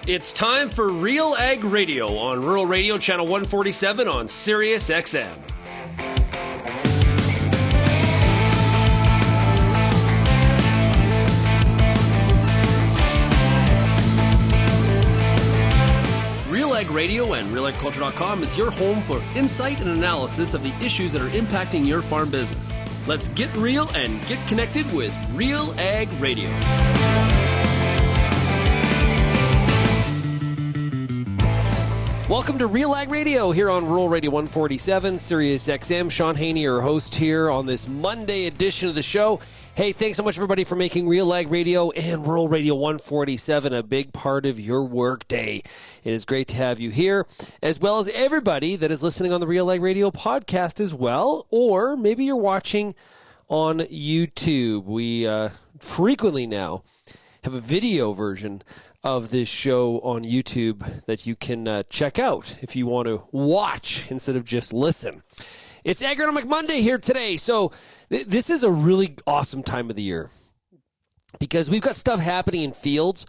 It's time for RealAg Radio on Rural Radio Channel 147 on Sirius XM. RealAg Radio and RealAgriculture.com is your home for insight and analysis of the issues that are impacting your farm business. Let's get real and get connected with RealAg Radio. Welcome to RealAg Radio here on Rural Radio 147, Sirius XM. Shaun Haney, your host here on this Monday edition of the show. Hey, thanks so much, everybody, for making RealAg Radio and Rural Radio 147 a big part of your work day. It is great to have you here, as well as everybody that is listening on the RealAg Radio podcast as well, or maybe you're watching on YouTube. We frequently now have a video version of this show on YouTube that you can check out if you want to watch instead of just listen. It's Agronomic Monday here today. So this is a really awesome time of the year because we've got stuff happening in fields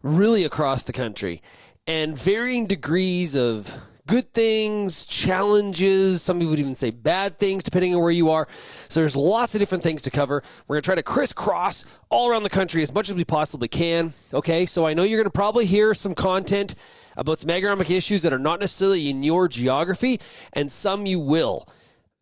really across the country and varying degrees of good things, challenges, some people would even say bad things depending on where you are. So there's lots of different things to cover. We're going to try to crisscross all around the country as much as we possibly can. Okay, so I know you're going to probably hear some content about some agronomic issues that are not necessarily in your geography, and some you will.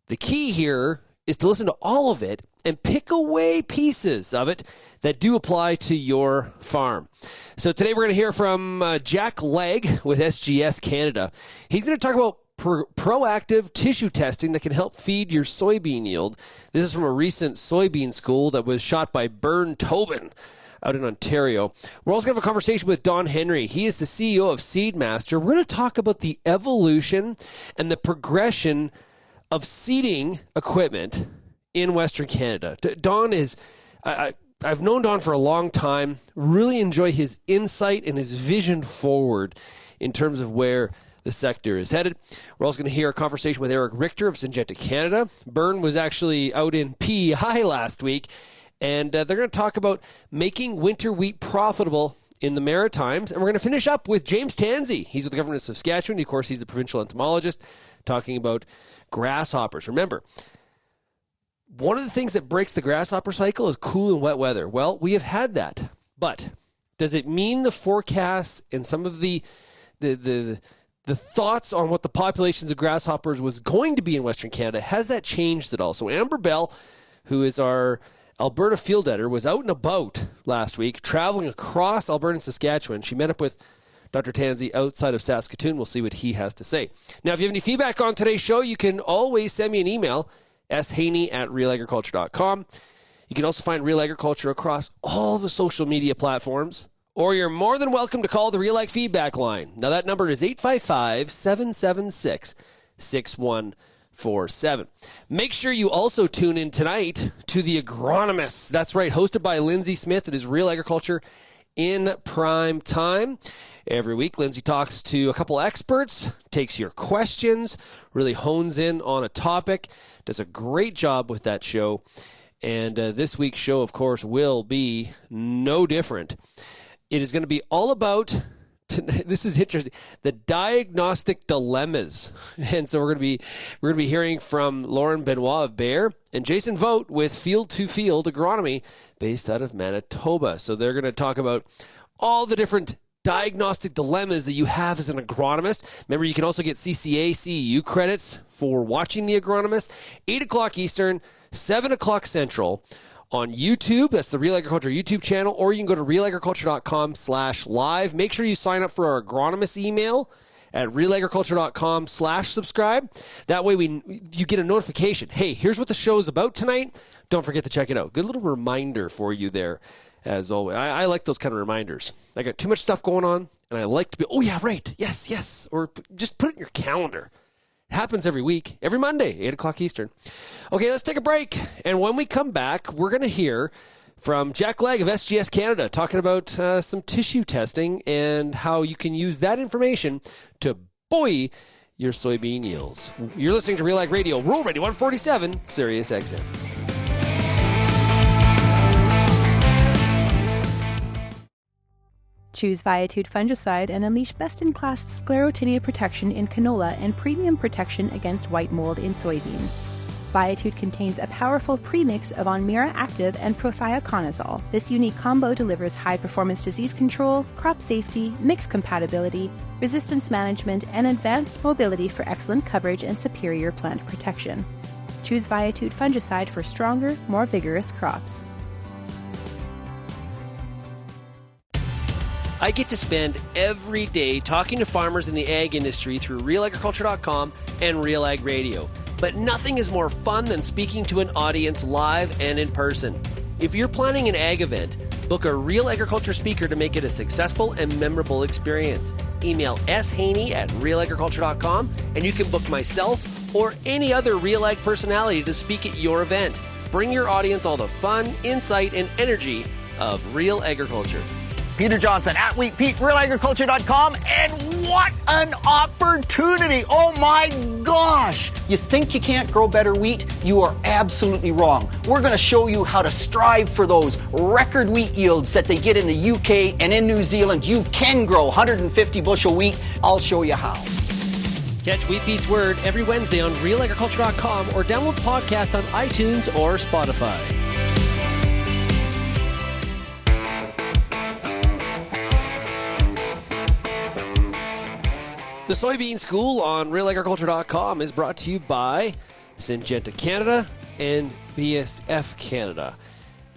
The key here is to listen to all of it and pick away pieces of it that do apply to your farm. So today we're going to hear from Jack Legg with SGS Canada. He's going to talk about proactive tissue testing that can help feed your soybean yield. This is from a recent soybean school that was shot by Bern Tobin out in Ontario. We're also going to have a conversation with Don Henry. He is the CEO of Seedmaster. We're going to talk about the evolution and the progression of seeding equipment in Western Canada. Don is, I've known Don for a long time, really enjoy his insight and his vision forward in terms of where the sector is headed. We're also going to hear a conversation with Richter of Syngenta Canada. Bern was actually out in PEI last week, and they're going to talk about making winter wheat profitable in the Maritimes. And we're going to finish up with James Tansey. He's with the Government of Saskatchewan. Of course, he's the provincial entomologist, talking about grasshoppers. Remember, one of the things that breaks the grasshopper cycle is cool and wet weather. Well, we have had that, but does it mean the forecasts and some of the thoughts on what the populations of grasshoppers was going to be in Western Canada, has that changed at all? So Amber Bell, who is our Alberta field editor, was out and about last week, traveling across Alberta and Saskatchewan. She met up with Dr. Tansey outside of Saskatoon. We'll see what he has to say. Now, if you have any feedback on today's show, you can always send me an email, shaney@realagriculture.com. You can also find Real Agriculture across all the social media platforms, or you're more than welcome to call the RealAg feedback line. Now, that number is 855-776-6147. Make sure you also tune in tonight to The Agronomists. That's right, hosted by Lindsay Smith. It is Real Agriculture in prime time. Every week, Lindsay talks to a couple experts, takes your questions, really hones in on a topic, does a great job with that show. And this week's show, of course, will be no different. It is going to be all about, this is interesting, the diagnostic dilemmas. And so we're going to be hearing from Lauren Benoit of Bayer and Jason Vogt with Field to Field Agronomy based out of Manitoba. So they're going to talk about all the different diagnostic dilemmas that you have as an agronomist. Remember, you can also get CCA, CEU credits for watching The Agronomist. 8 o'clock Eastern, 7 o'clock Central on YouTube. That's the Real Agriculture YouTube channel, or you can go to realagriculture.com/live. Make sure you sign up for our agronomist email at realagriculture.com/subscribe. That way you get a notification. Hey, here's what the show is about tonight. Don't forget to check it out. Good little reminder for you there. As always, I like those kind of reminders. I got too much stuff going on, and I like to be, oh, yeah, right, yes, or just put it in your calendar. It happens every week, every Monday, 8 o'clock Eastern. Okay, let's take a break, and when we come back, we're going to hear from Jack Legg of SGS Canada talking about some tissue testing and how you can use that information to buoy your soybean yields. You're listening to RealAg Radio, Rural Radio 147, Sirius XM. Choose Viatude fungicide and unleash best-in-class sclerotinia protection in canola and premium protection against white mold in soybeans. Viatude contains a powerful premix of Onmira Active and prothioconazole. This unique combo delivers high-performance disease control, crop safety, mix compatibility, resistance management, and advanced mobility for excellent coverage and superior plant protection. Choose Viatude fungicide for stronger, more vigorous crops. I get to spend every day talking to farmers in the ag industry through RealAgriculture.com and RealAg Radio. But nothing is more fun than speaking to an audience live and in person. If you're planning an ag event, book a Real Agriculture speaker to make it a successful and memorable experience. Email shaney@realagriculture.com and you can book myself or any other Real Ag personality to speak at your event. Bring your audience all the fun, insight, and energy of Real Agriculture. Peter Johnson at Wheat Pete, RealAgriculture.com, and what an opportunity! Oh my gosh! You think you can't grow better wheat? You are absolutely wrong. We're going to show you how to strive for those record wheat yields that they get in the UK and in New Zealand. You can grow 150 bushel wheat. I'll show you how. Catch Wheat Pete's Word every Wednesday on RealAgriculture.com or download the podcast on iTunes or Spotify. The Soybean School on RealAgriculture.com is brought to you by Syngenta Canada and BASF Canada.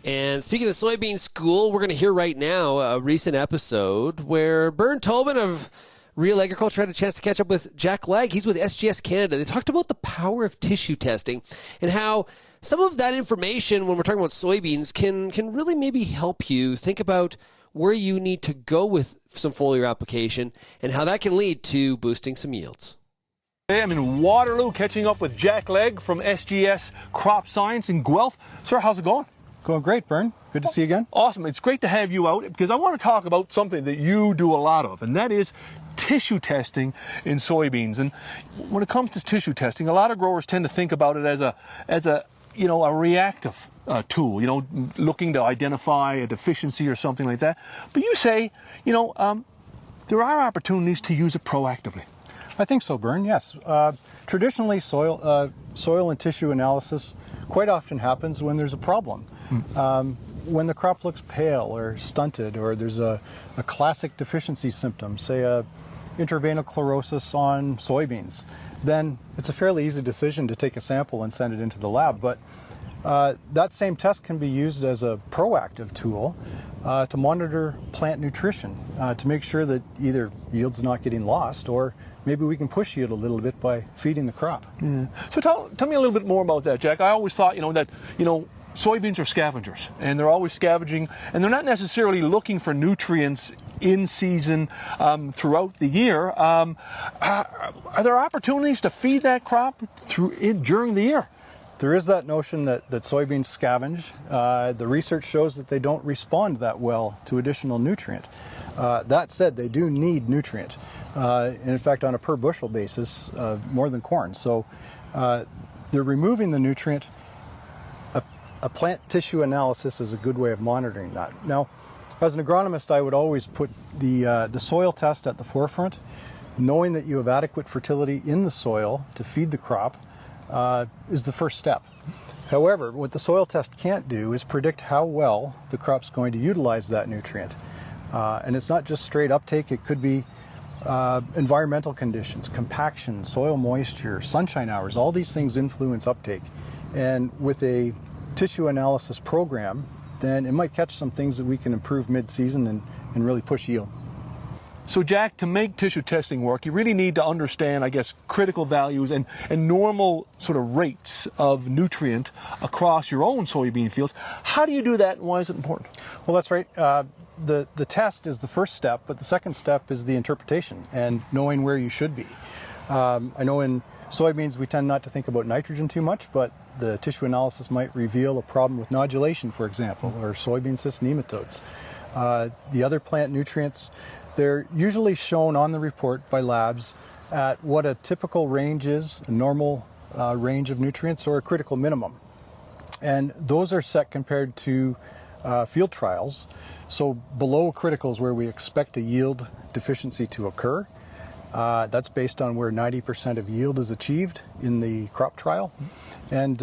And speaking of the Soybean School, we're going to hear right now a recent episode where Bern Tobin of Real Agriculture had a chance to catch up with Jack Legg. He's with SGS Canada. They talked about the power of tissue testing and how some of that information, when we're talking about soybeans, can really maybe help you think about where you need to go with some foliar application and how that can lead to boosting some yields. Hey, I'm in Waterloo catching up with Jack Legg from SGS Crop Science in Guelph. Sir, how's it going? Going great, Bern. Good to see you again. Awesome. It's great to have you out because I want to talk about something that you do a lot of, and that is tissue testing in soybeans. And when it comes to tissue testing, a lot of growers tend to think about it as a reactive tool, looking to identify a deficiency or something like that. But you say, there are opportunities to use it proactively. I think so, Bern, yes. Traditionally, soil and tissue analysis quite often happens when there's a problem. When the crop looks pale or stunted, or there's a classic deficiency symptom, say a intraveinal chlorosis on soybeans, then it's a fairly easy decision to take a sample and send it into the lab. But that same test can be used as a proactive tool to monitor plant nutrition, to make sure that either yield's not getting lost, or maybe we can push yield a little bit by feeding the crop. Yeah. So tell me a little bit more about that, Jack. I always thought, that soybeans are scavengers, and they're always scavenging, and they're not necessarily looking for nutrients in season throughout the year. Are there opportunities to feed that crop during the year? There is that notion that soybeans scavenge. The research shows that they don't respond that well to additional nutrient. That said, they do need nutrient. And in fact, on a per bushel basis, more than corn. So they're removing the nutrient. A plant tissue analysis is a good way of monitoring that. Now, as an agronomist, I would always put the soil test at the forefront, knowing that you have adequate fertility in the soil to feed the crop. Is the first step. However, what the soil test can't do is predict how well the crop's going to utilize that nutrient. And it's not just straight uptake, it could be environmental conditions, compaction, soil moisture, sunshine hours, all these things influence uptake. And with a tissue analysis program, then it might catch some things that we can improve mid-season and really push yield. So, Jack, to make tissue testing work, you really need to understand, I guess, critical values and normal sort of rates of nutrient across your own soybean fields. How do you do that, and why is it important? Well, that's right. The test is the first step, but the second step is the interpretation and knowing where you should be. I know in soybeans we tend not to think about nitrogen too much, but the tissue analysis might reveal a problem with nodulation, for example, or soybean cyst nematodes. The other plant nutrients, they're usually shown on the report by labs at what a typical range is, a normal range of nutrients, or a critical minimum. And those are set compared to field trials. So below critical is where we expect a yield deficiency to occur. That's based on where 90% of yield is achieved in the crop trial. And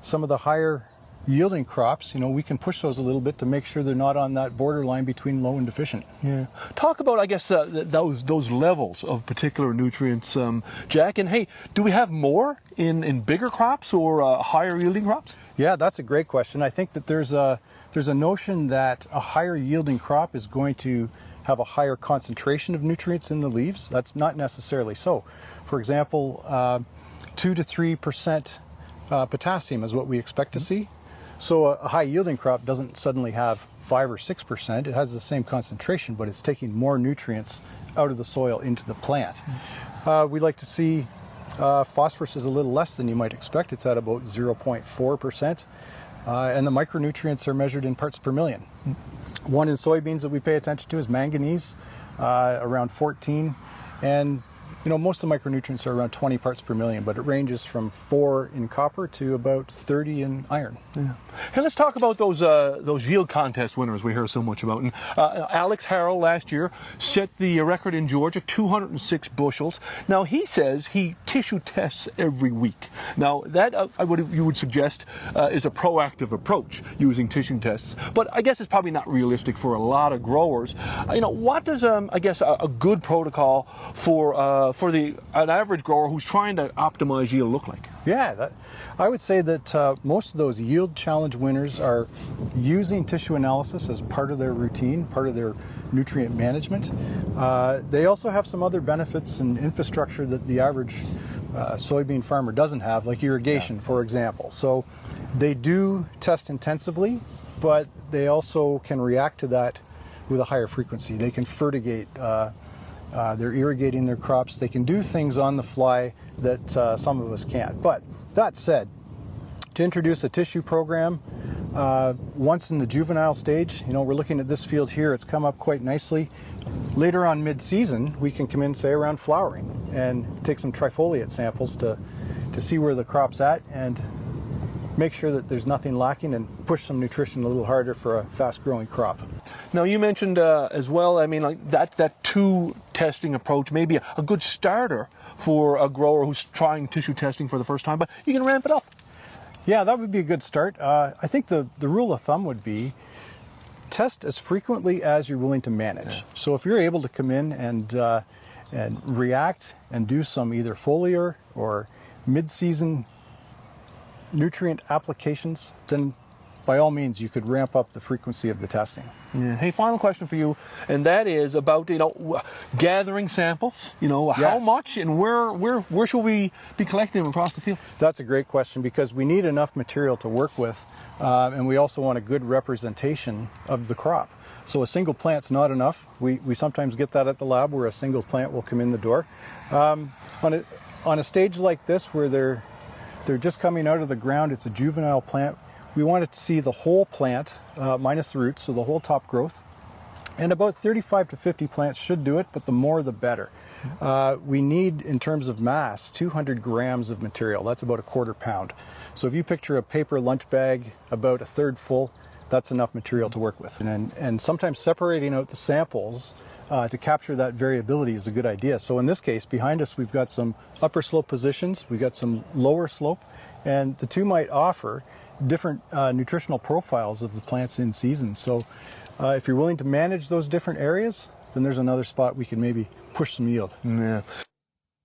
some of the higher yielding crops, we can push those a little bit to make sure they're not on that borderline between low and deficient. Yeah. Talk about, I guess, those levels of particular nutrients, Jack. And hey, do we have more in bigger crops or higher yielding crops? Yeah, that's a great question. I think that there's a notion that a higher yielding crop is going to have a higher concentration of nutrients in the leaves. That's not necessarily so. For example, 2 to 3% potassium is what we expect to see. So a high yielding crop doesn't suddenly have 5 or 6%. It has the same concentration, but it's taking more nutrients out of the soil into the plant. We like to see phosphorus is a little less than you might expect. It's at about 0.4%. And the micronutrients are measured in parts per million. One in soybeans that we pay attention to is manganese, around 14. And most of the micronutrients are around 20 parts per million, but it ranges from 4 in copper to about 30 in iron. Yeah. Hey, let's talk about those yield contest winners we hear so much about. And Alex Harrell last year set the record in Georgia, 206 bushels. Now he says he tissue tests every week. Now that you would suggest is a proactive approach, using tissue tests. But I guess it's probably not realistic for a lot of growers. What does a good protocol for an average grower who's trying to optimize yield look like? Yeah, I would say that most of those yield challenge winners are using tissue analysis as part of their routine, part of their nutrient management. They also have some other benefits and infrastructure that the average soybean farmer doesn't have, like irrigation, for example. So they do test intensively, but they also can react to that with a higher frequency. They can fertigate. They're irrigating their crops. They can do things on the fly that some of us can't. But that said, to introduce a tissue program, once in the juvenile stage, we're looking at this field here, it's come up quite nicely. Later on mid-season, we can come in, say, around flowering and take some trifoliate samples to see where the crop's at and make sure that there's nothing lacking and push some nutrition a little harder for a fast-growing crop. Now, you mentioned as well, that two testing approach may be a good starter for a grower who's trying tissue testing for the first time, but you can ramp it up. Yeah, that would be a good start. I think the rule of thumb would be test as frequently as you're willing to manage. Yeah. So if you're able to come in and react and do some either foliar or mid-season nutrient applications, then by all means you could ramp up the frequency of the testing. Yeah. Hey, final question for you, and that is about gathering samples. Yes. How much and where should we be collecting them across the field? That's a great question, because we need enough material to work with, and we also want a good representation of the crop. So a single plant's not enough. We sometimes get that at the lab, where a single plant will come in the door. On a stage like this, where they're just coming out of the ground, it's a juvenile plant, we wanted to see the whole plant minus the roots, so the whole top growth. And about 35 to 50 plants should do it, but the more the better. We need, in terms of mass, 200 grams of material. That's about a quarter pound. So if you picture a paper lunch bag about a third full, that's enough material to work with. And sometimes separating out the samples to capture that variability is a good idea. So in this case, behind us, we've got some upper slope positions, we've got some lower slope, and the two might offer different nutritional profiles of the plants in season. So if you're willing to manage those different areas, then there's another spot we can maybe push some yield. Yeah.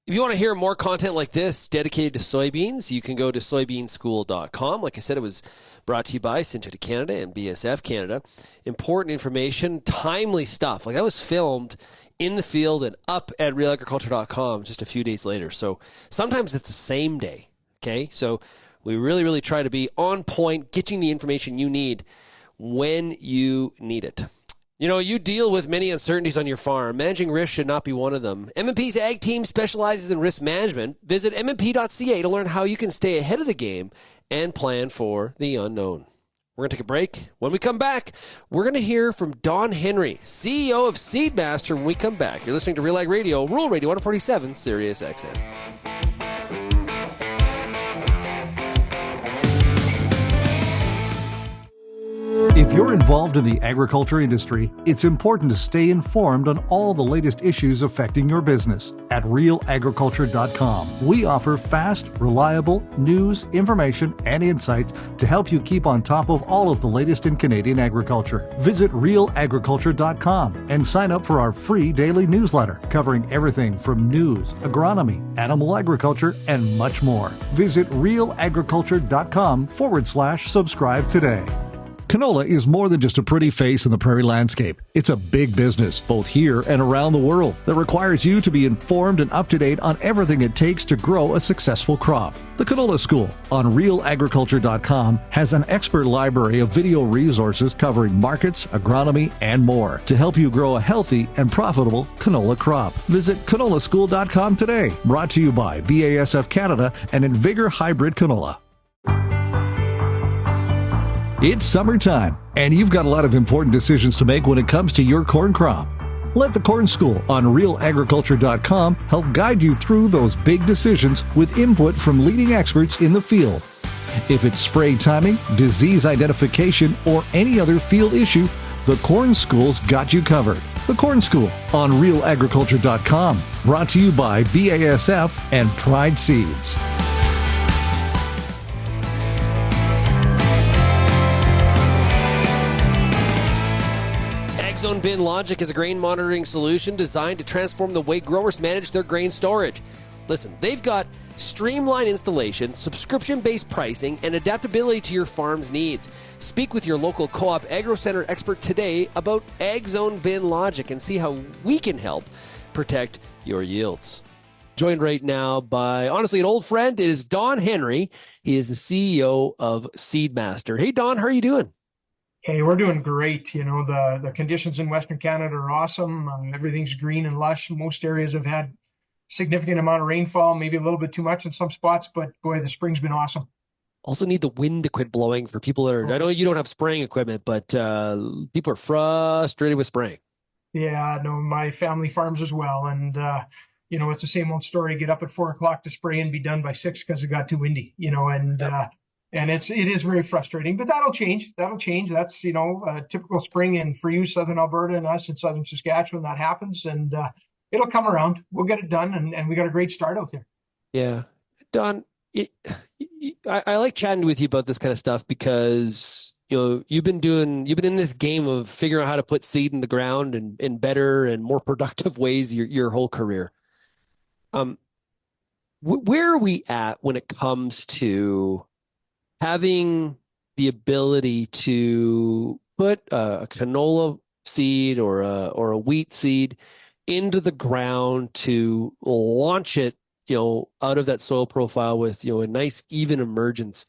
If you want to hear more content like this dedicated to soybeans, you can go to soybeanschool.com. Like I said, it was brought to you by Syngenta Canada and BSF Canada. Important information, timely stuff. Like that was filmed in the field and up at RealAgriculture.com just a few days later. So sometimes it's the same day. Okay, so we really, really try to be on point, getting the information you need when you need it. You deal with many uncertainties on your farm. Managing risk should not be one of them. M&P's Ag Team specializes in risk management. Visit mmp.ca to learn how you can stay ahead of the game and plan for the unknown. We're going to take a break. When we come back, we're going to hear from Don Henry, CEO of Seedmaster, when we come back. You're listening to RealAg Radio, Rural Radio 147, Sirius XM. If you're involved in the agriculture industry, it's important to stay informed on all the latest issues affecting your business. At RealAgriculture.com, we offer fast, reliable news, information, and insights to help you keep on top of all of the latest in Canadian agriculture. Visit RealAgriculture.com and sign up for our free daily newsletter covering everything from news, agronomy, animal agriculture, and much more. Visit RealAgriculture.com/subscribe today. Canola is more than just a pretty face in the prairie landscape. It's a big business, both here and around the world, that requires you to be informed and up to date on everything it takes to grow a successful crop. The Canola School on RealAgriculture.com has an expert library of video resources covering markets, agronomy, and more to help you grow a healthy and profitable canola crop. Visit canolaschool.com today. Brought to you by BASF Canada and Invigor Hybrid Canola. It's summertime, and you've got a lot of important decisions to make when it comes to your corn crop. Let the Corn School on RealAgriculture.com help guide you through those big decisions with input from leading experts in the field. If it's spray timing, disease identification, or any other field issue, the Corn School's got you covered. The Corn School on RealAgriculture.com, brought to you by BASF and Pride Seeds. Zone Bin Logic is a grain monitoring solution designed to transform the way growers manage their grain storage. Listen, they've got streamlined installation, subscription-based pricing, and adaptability to your farm's needs. Speak with your local co-op Agro Center expert today about Ag Zone Bin Logic and see how we can help protect your yields. Joined right now by, honestly, an old friend. It is Don Henry. He is the CEO of Seedmaster. Hey, Don, how are you doing? Hey, we're doing great. You know, the conditions in Western Canada are awesome. Everything's green and lush. Most areas have had significant amount of rainfall, maybe a little bit too much in some spots, but boy, the spring's been awesome. Also need the wind to quit blowing for people that are, I know you don't have spraying equipment, but people are frustrated with spraying. Yeah, no, my family farms as well. And, you know, it's the same old story. Get up at 4 o'clock to spray and be done by 6 because it got too windy, you know, and it is very frustrating, but that'll change. That's, you know, typical spring. And for you, Southern Alberta, and us in Southern Saskatchewan, that happens, and it'll come around. We'll get it done, and we got a great start out there. Yeah. Don, I like chatting with you about this kind of stuff because, you know, you've been in this game of figuring out how to put seed in the ground and in better and more productive ways your whole career. Where are we at when it comes to having the ability to put a canola seed or a wheat seed into the ground to launch it, you know, out of that soil profile with, you know, a nice even emergence?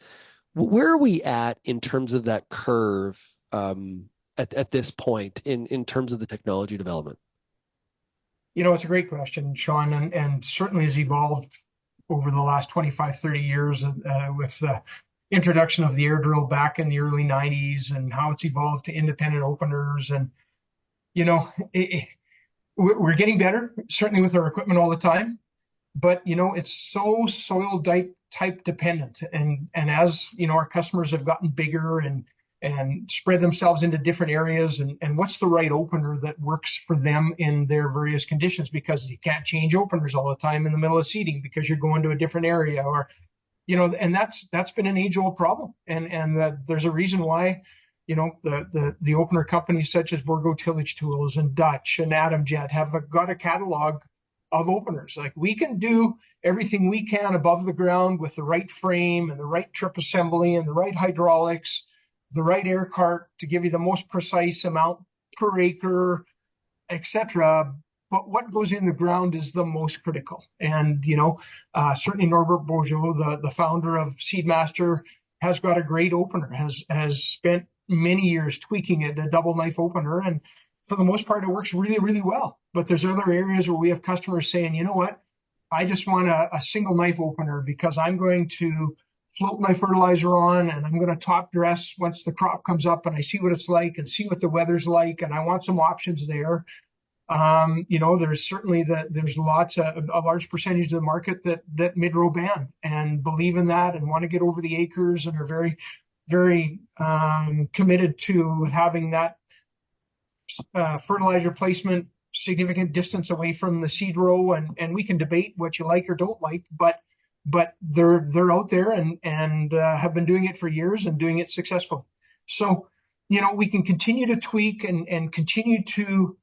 Where are we at in terms of that curve at this point in terms of the technology development? You know, it's a great question, Shaun, and certainly has evolved over the last 25, 30 years with the introduction of the air drill back in the early 90s and how it's evolved to independent openers. And, you know, we're getting better, certainly with our equipment all the time. But, you know, it's so soil type dependent. And as, you know, our customers have gotten bigger and spread themselves into different areas, and what's the right opener that works for them in their various conditions, because you can't change openers all the time in the middle of seeding because you're going to a different area, or, you know, and that's been an age-old problem. And there's a reason why, you know, the opener companies such as Borgo Tillage Tools and Dutch and Adamjet have got a catalog of openers. Like, we can do everything we can above the ground with the right frame and the right trip assembly and the right hydraulics, the right air cart to give you the most precise amount per acre, etc. But what goes in the ground is the most critical. And, you know, certainly Norbert Beaujeu, the founder of Seedmaster, has got a great opener, has spent many years tweaking it, a double knife opener. And for the most part, it works really, really well. But there's other areas where we have customers saying, you know what, I just want a single knife opener because I'm going to float my fertilizer on and I'm going to top dress once the crop comes up and I see what it's like and see what the weather's like. And I want some options there. You know, there's certainly there's a large percentage of the market that mid-row ban and believe in that and want to get over the acres and are very very committed to having that fertilizer placement significant distance away from the seed row, and we can debate what you like or don't like, but they're out there and have been doing it for years and doing it successfully. So, we can continue to tweak and continue to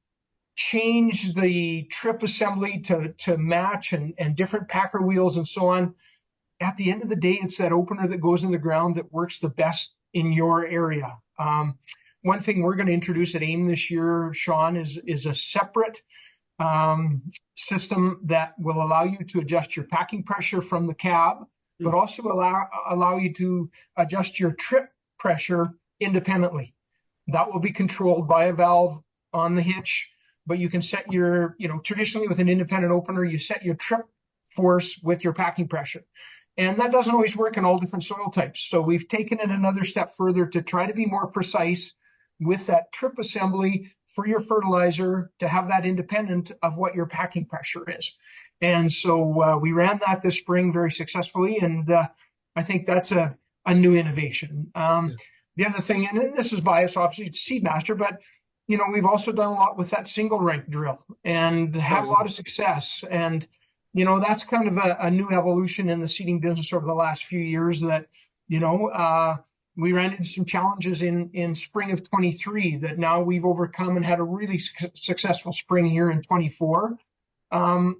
change the trip assembly to match and different packer wheels and so on. At the end of the day, it's that opener that goes in the ground that works the best in your area. One thing we're going to introduce at AIM this year, Shaun, is a separate system that will allow you to adjust your packing pressure from the cab, but also allow you to adjust your trip pressure independently. That will be controlled by a valve on the hitch, but you can set your, traditionally with an independent opener, you set your trip force with your packing pressure. And that doesn't always work in all different soil types. So we've taken it another step further to try to be more precise with that trip assembly for your fertilizer, to have that independent of what your packing pressure is. And so we ran that this spring very successfully, and I think that's a new innovation. The other thing, and this is biased, obviously, it's Seedmaster, but we've also done a lot with that single rank drill and had a lot of success. And that's kind of a new evolution in the seeding business over the last few years that, we ran into some challenges in spring of 23 that now we've overcome and had a really successful spring here in 24. And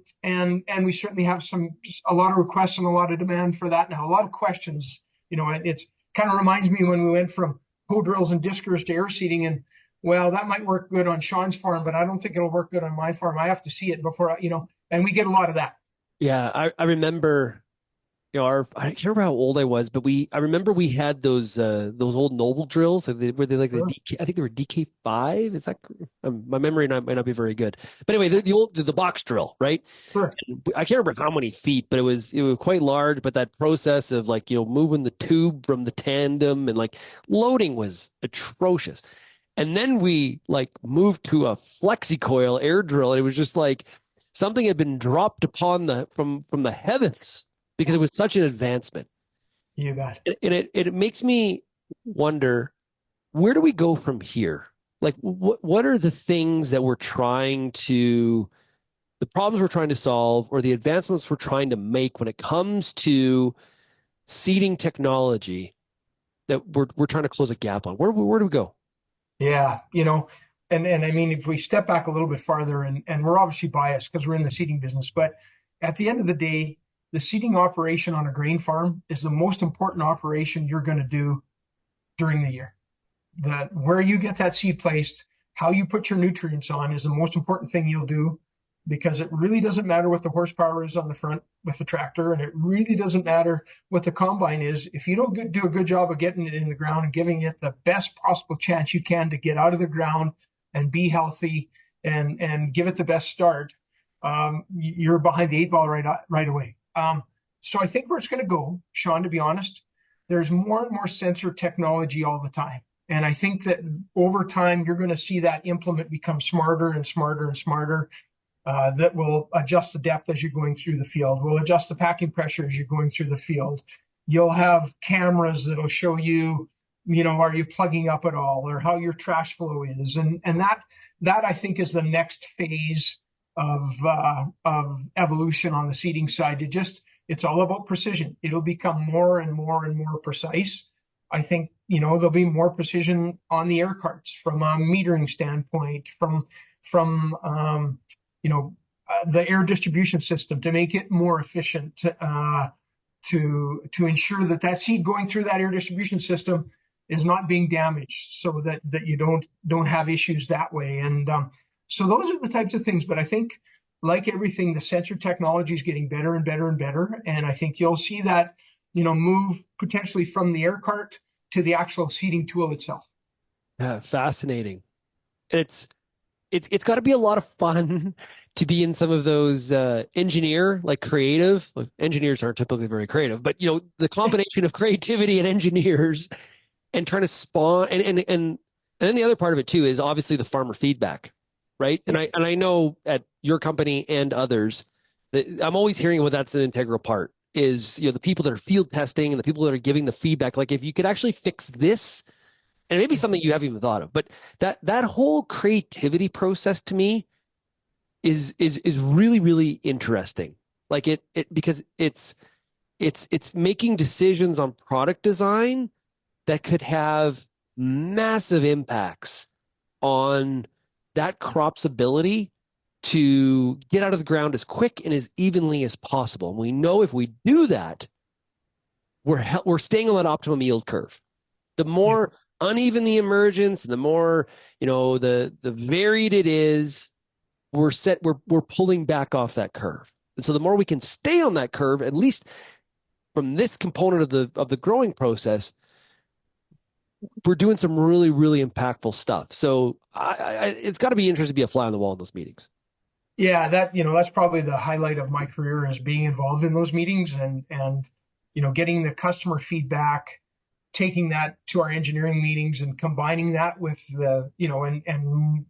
we certainly have a lot of requests and a lot of demand for that now, a lot of questions. It's kind of reminds me when we went from hoe drills and diskers to air seeding, and well, that might work good on Shaun's farm, but I don't think it'll work good on my farm. I have to see it before, and we get a lot of that. Yeah, I remember, I can't remember how old I was, but I remember we had those old Noble drills. Were they like the DK? I think they were DK5. Is that my memory might not be very good? But anyway, the box drill, right? Sure. I can't remember how many feet, but it was quite large. But that process of moving the tube from the tandem and loading was atrocious. And then we moved to a flexi-coil air drill. And it was just something had been dropped upon from the heavens, because it was such an advancement. You bet. And it makes me wonder, where do we go from here? What are the things that the problems we're trying to solve, or the advancements we're trying to make when it comes to seeding technology that we're trying to close a gap on? Where do we go? Yeah, and I mean, if we step back a little bit farther, and we're obviously biased because we're in the seeding business, but at the end of the day, the seeding operation on a grain farm is the most important operation you're going to do during the year. Where you get that seed placed, how you put your nutrients on is the most important thing you'll do, because it really doesn't matter what the horsepower is on the front with the tractor, and it really doesn't matter what the combine is. If you don't do a good job of getting it in the ground and giving it the best possible chance you can to get out of the ground and be healthy and give it the best start, you're behind the eight ball right away. So I think where it's going to go, Shaun, to be honest, there's more and more sensor technology all the time. And I think that over time, you're going to see that implement become smarter and smarter and smarter, that will adjust the depth as you're going through the field, will adjust the packing pressure as you're going through the field. You'll have cameras that'll show you, are you plugging up at all, or how your trash flow is. And that I think is the next phase of evolution on the seeding side. It's all about precision. It'll become more and more and more precise. I think, there'll be more precision on the air carts from a metering standpoint, from the air distribution system to make it more efficient, to ensure that seed going through that air distribution system is not being damaged, so that you don't have issues that way. And so those are the types of things. But I think, like everything, the sensor technology is getting better and better and better. And I think you'll see that, move potentially from the air cart to the actual seeding tool itself. Yeah, fascinating. It's got to be a lot of fun to be in some of those creative. Engineers aren't typically very creative, but the combination of creativity and engineers and trying to spawn and then the other part of it too is obviously the farmer feedback. Right. And I know at your company and others that I'm always hearing, well, that's an integral part. is, the people that are field testing and the people that are giving the feedback. Like, if you could actually fix this, and maybe something you haven't even thought of, but that whole creativity process to me is really, really interesting. Like because it's making decisions on product design that could have massive impacts on that crop's ability to get out of the ground as quick and as evenly as possible. And we know if we do that, we're staying on that optimum yield curve. The more uneven the emergence, and the more, the varied it is, we're pulling back off that curve. And so the more we can stay on that curve, at least from this component of the growing process, we're doing some really, really impactful stuff. So it's got to be interesting to be a fly on the wall in those meetings. Yeah, that's probably the highlight of my career, is being involved in those meetings and getting the customer feedback, taking that to our engineering meetings and combining that with the, and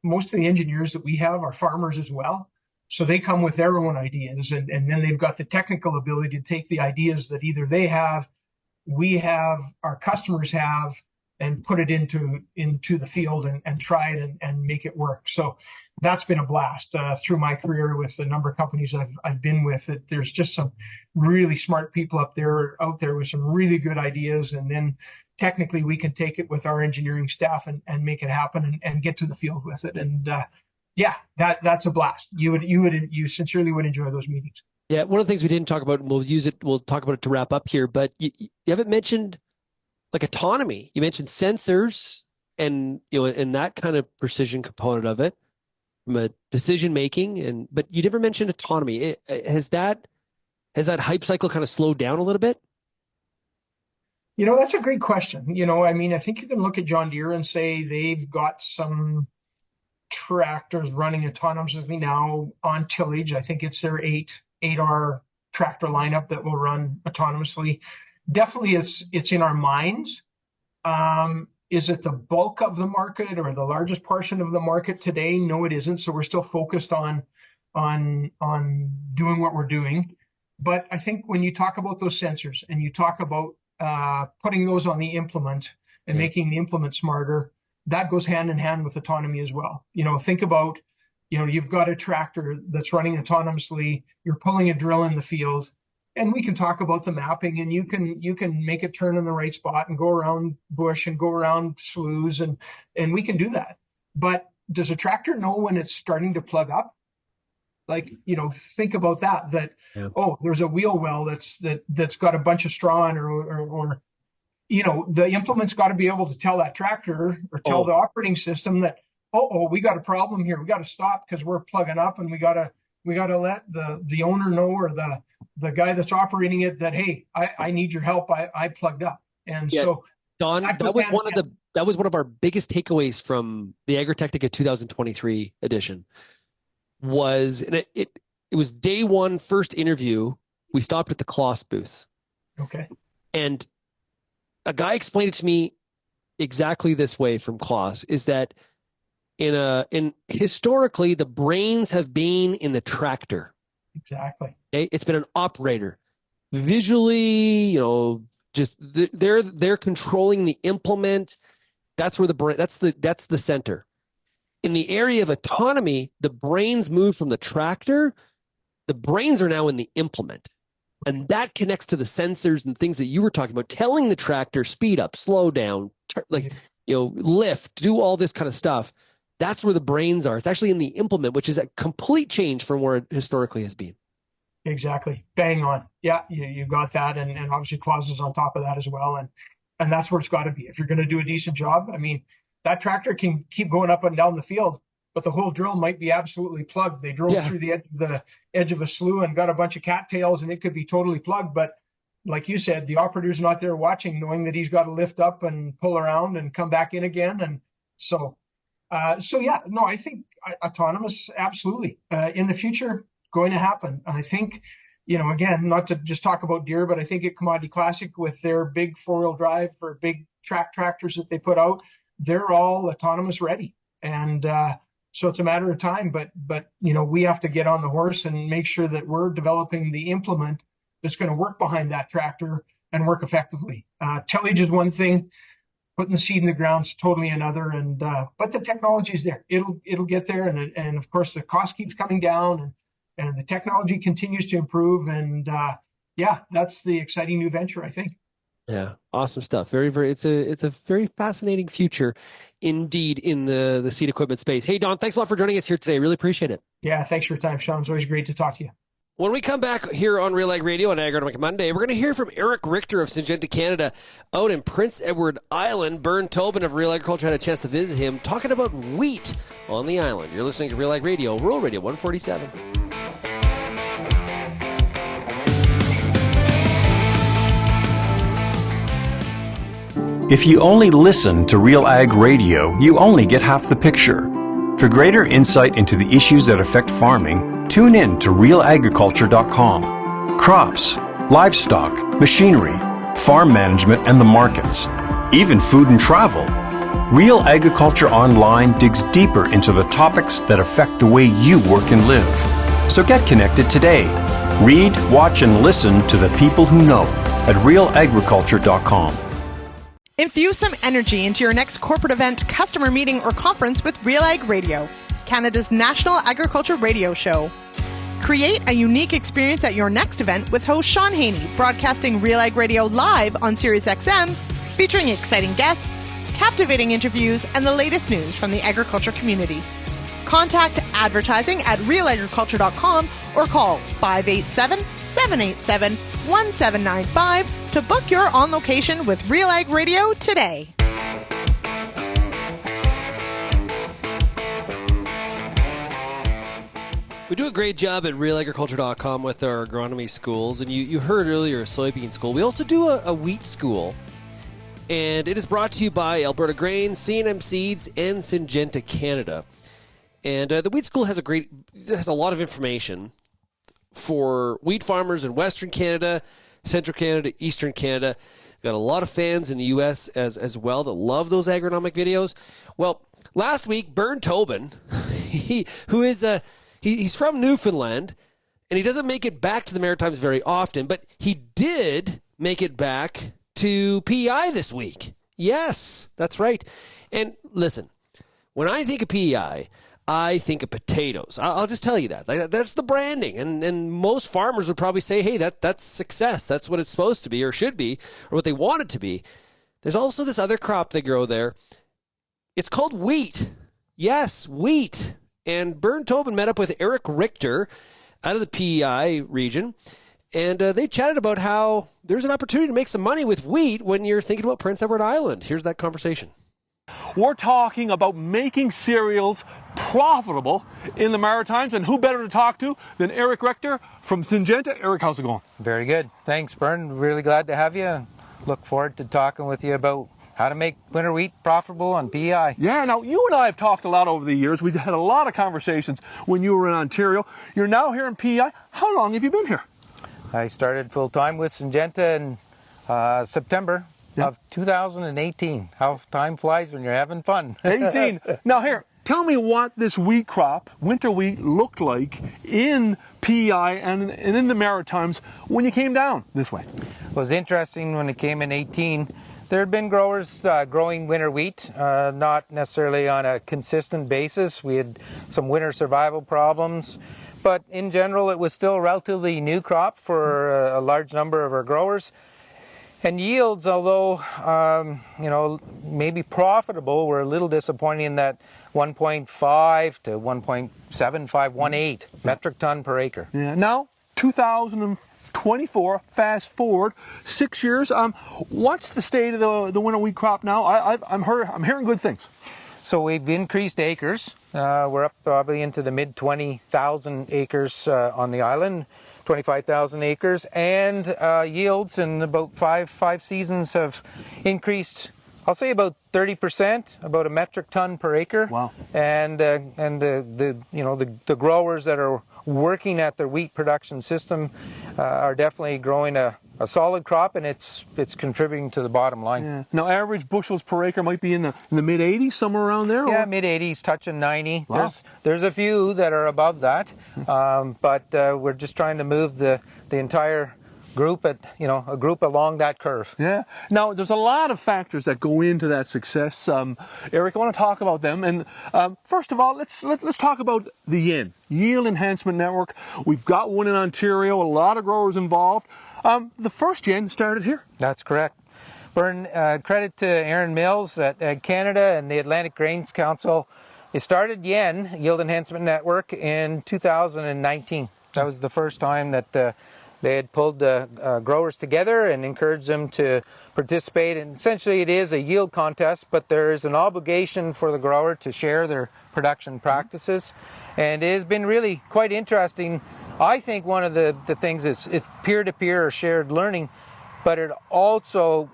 most of the engineers that we have are farmers as well. So they come with their own ideas, and then they've got the technical ability to take the ideas that either they have, we have, our customers have, and put it into the field and try it and make it work. So that's been a blast through my career with the number of companies I've been with. There's just some really smart people out there with some really good ideas, and then technically we can take it with our engineering staff and make it happen and get to the field with it. And that's a blast. You sincerely would enjoy those meetings. Yeah, one of the things we didn't talk about, and we'll talk about it to wrap up here, but you haven't mentioned like autonomy. You mentioned sensors and and that kind of precision component of it from a decision making, but you never mentioned autonomy. Has that hype cycle kind of slowed down a little bit? That's a great question. I think you can look at John Deere and say they've got some tractors running autonomously now on tillage. I think it's their 8R tractor lineup that will run autonomously. Definitely it's in our minds. Is it the bulk of the market or the largest portion of the market today? No, it isn't. So we're still focused on doing what we're doing. But I think when you talk about those sensors and you talk about putting those on the implement and making the implement smarter, that goes hand in hand with autonomy as well. Think about, you've got a tractor that's running autonomously, you're pulling a drill in the field, and we can talk about the mapping, and you can make it turn in the right spot and go around bush and go around sloughs, and we can do that. But does a tractor know when it's starting to plug up? Like, think about that, oh, there's a wheel well that's got a bunch of straw in, or the implement's got to be able to tell that tractor or tell the operating system that, we got a problem here. We got to stop because we're plugging up, and we got to let the owner know, or the guy that's operating it, that, hey, I need your help. I plugged up. And so Don, that was one of our biggest takeaways from the Agritechnica 2023 edition. And it was day one, first interview. We stopped at the Kloss booth. Okay. And a guy explained it to me exactly this way from Kloss, is that in historically the brains have been in the tractor. Exactly. Okay? It's been an operator. Visually, just they're controlling the implement. That's where that's the center. In the area of autonomy, the brains move from the tractor. The brains are now in the implement. And that connects to the sensors and things that you were talking about, telling the tractor speed up, slow down, lift, do all this kind of stuff. That's where the brains are. It's actually in the implement, which is a complete change from where it historically has been. Exactly. Bang on. Yeah, you got that. And obviously Kloss is on top of that as well. And that's where it's got to be. If you're going to do a decent job, that tractor can keep going up and down the field, but the whole drill might be absolutely plugged. They drove through the edge of a slough and got a bunch of cattails, and it could be totally plugged. But like you said, the operator's not there watching, knowing that he's got to lift up and pull around and come back in again. And I think autonomous, absolutely. In the future, going to happen. I think, again, not to just talk about Deere, but I think at Commodity Classic with their big 4-wheel drive or big tractors that they put out, they're all autonomous ready. And so it's a matter of time, but we have to get on the horse and make sure that we're developing the implement that's going to work behind that tractor and work effectively. Tillage is one thing. Putting the seed in the ground is totally another, and but the technology is there. It'll get there, and of course the cost keeps coming down, and the technology continues to improve, and that's the exciting new venture, I think. Yeah, awesome stuff. Very, very. It's a very fascinating future, indeed, in the seed equipment space. Hey, Don, thanks a lot for joining us here today. Really appreciate it. Yeah, thanks for your time, Shaun. It's always great to talk to you. When we come back here on RealAg Radio on Agronomic Monday, we're going to hear from Richter of Syngenta Canada out in Prince Edward Island. Bern Tobin of RealAgriculture had a chance to visit him, talking about wheat on the island. You're listening to RealAg Radio, Rural Radio 147. If you only listen to RealAg Radio, you only get half the picture. For greater insight into the issues that affect farming, tune in to RealAgriculture.com. Crops, livestock, machinery, farm management, and the markets, even food and travel. Real Agriculture Online digs deeper into the topics that affect the way you work and live. So get connected today. Read, watch, and listen to the people who know at RealAgriculture.com. Infuse some energy into your next corporate event, customer meeting, or conference with RealAg Radio, Canada's national agriculture radio show. Create a unique experience at your next event with host Shaun Haney, broadcasting RealAg Radio live on SiriusXM, featuring exciting guests, captivating interviews, and the latest news from the agriculture community. Contact advertising at realagriculture.com or call 587-787-1795 to book your on location with RealAg Radio today. We do a great job at realagriculture.com with our agronomy schools, and you heard earlier a soybean school. We also do a wheat school, and it is brought to you by Alberta Grain, C&M Seeds, and Syngenta Canada. And the wheat school has a lot of information for wheat farmers in Western Canada, Central Canada, Eastern Canada. Got a lot of fans in the U.S. as well that love those agronomic videos. Well, last week, Bern Tobin, he's from Newfoundland, and he doesn't make it back to the Maritimes very often, but he did make it back to PEI this week. Yes, that's right. And listen, when I think of PEI, I think of potatoes. I'll just tell you that. That's the branding. And most farmers would probably say, hey, that's success. That's what it's supposed to be or should be or what they want it to be. There's also this other crop they grow there. It's called wheat. Yes, wheat. And Bern Tobin met up with Richter out of the PEI region, and they chatted about how there's an opportunity to make some money with wheat when you're thinking about Prince Edward Island. Here's that conversation. We're talking about making cereals profitable in the Maritimes, and who better to talk to than Richter from Syngenta. Eric, how's it going? Very good. Thanks, Bern. Really glad to have you. Look forward to talking with you about how to make winter wheat profitable on PEI. Yeah, now you and I have talked a lot over the years. We've had a lot of conversations when you were in Ontario. You're now here in PEI. How long have you been here? I started full-time with Syngenta in September of 2018. How time flies when you're having fun. 18. Now here, tell me what this wheat crop, winter wheat, looked like in PEI and in the Maritimes when you came down this way. It was interesting when it came in 18. There had been growers growing winter wheat, not necessarily on a consistent basis. We had some winter survival problems, but in general it was still a relatively new crop for a large number of our growers. And yields, although maybe profitable, were a little disappointing in that 1.5 to 1.7518 metric ton per acre. Yeah. Now, 2024, fast forward 6 years. What's the state of the winter wheat crop now? I'm hearing good things. So we've increased acres. We're up probably into the mid 20,000 acres on the island. 25,000 acres, and yields in about five seasons have increased, I'll say about 30%, about a metric ton per acre. Wow. And the growers that are working at their wheat production system are definitely growing a solid crop, and it's contributing to the bottom line. Yeah. Now, average bushels per acre might be in the mid 80s, somewhere around there. Yeah, mid 80s, touching 90. Wow. There's a few that are above that, but we're just trying to move the entire group along that curve. Yeah. Now, there's a lot of factors that go into that success. Eric, I want to talk about them. And first of all, let's talk about the YEN, Yield Enhancement Network. We've got one in Ontario, a lot of growers involved. The first YEN started here. That's correct. Credit to Aaron Mills at Canada and the Atlantic Grains Council. They started YEN, Yield Enhancement Network, in 2019. That was the first time that they had pulled growers together and encouraged them to participate. And essentially it is a yield contest, but there is an obligation for the grower to share their production practices. And it has been really quite interesting. I think one of the things is it's peer-to-peer or shared learning, but it also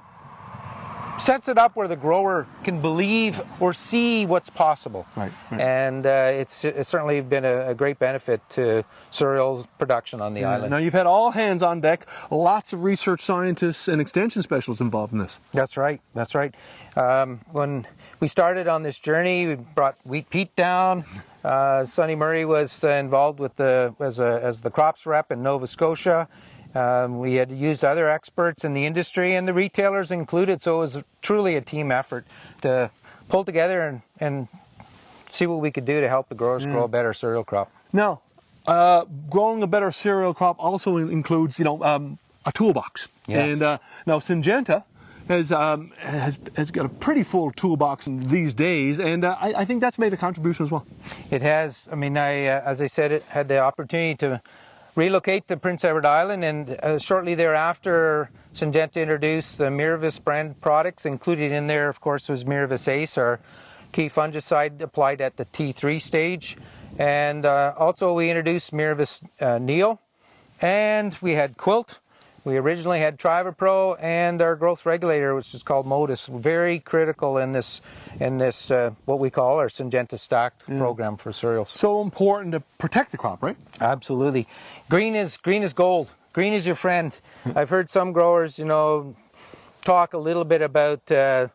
sets it up where the grower can believe or see what's possible. Right. And it's certainly been a great benefit to cereal production on the island. Now, you've had all hands on deck, lots of research scientists and extension specialists involved in this. That's right. When we started on this journey, we brought wheat peat down. Sonny Murray was involved with as the crops rep in Nova Scotia. We had used other experts in the industry and the retailers included, so it was truly a team effort to pull together and see what we could do to help the growers grow a better cereal crop. Now, growing a better cereal crop also includes, a toolbox. Yes. And now Syngenta has got a pretty full toolbox these days, and I think that's made a contribution as well. It has. I mean, as I said, had the opportunity to relocate to Prince Edward Island, and shortly thereafter Syngenta introduced the Miravis brand products. Included in there, of course, was Miravis Ace, our key fungicide applied at the T3 stage, and also we introduced Miravis Neo, and we had Quilt. We originally had Trivapro and our growth regulator, which is called Modus. Very critical in this what we call our Syngenta stacked program for cereals. So important to protect the crop, right? Absolutely. Green is gold. Green is your friend. I've heard some growers, talk a little bit about, the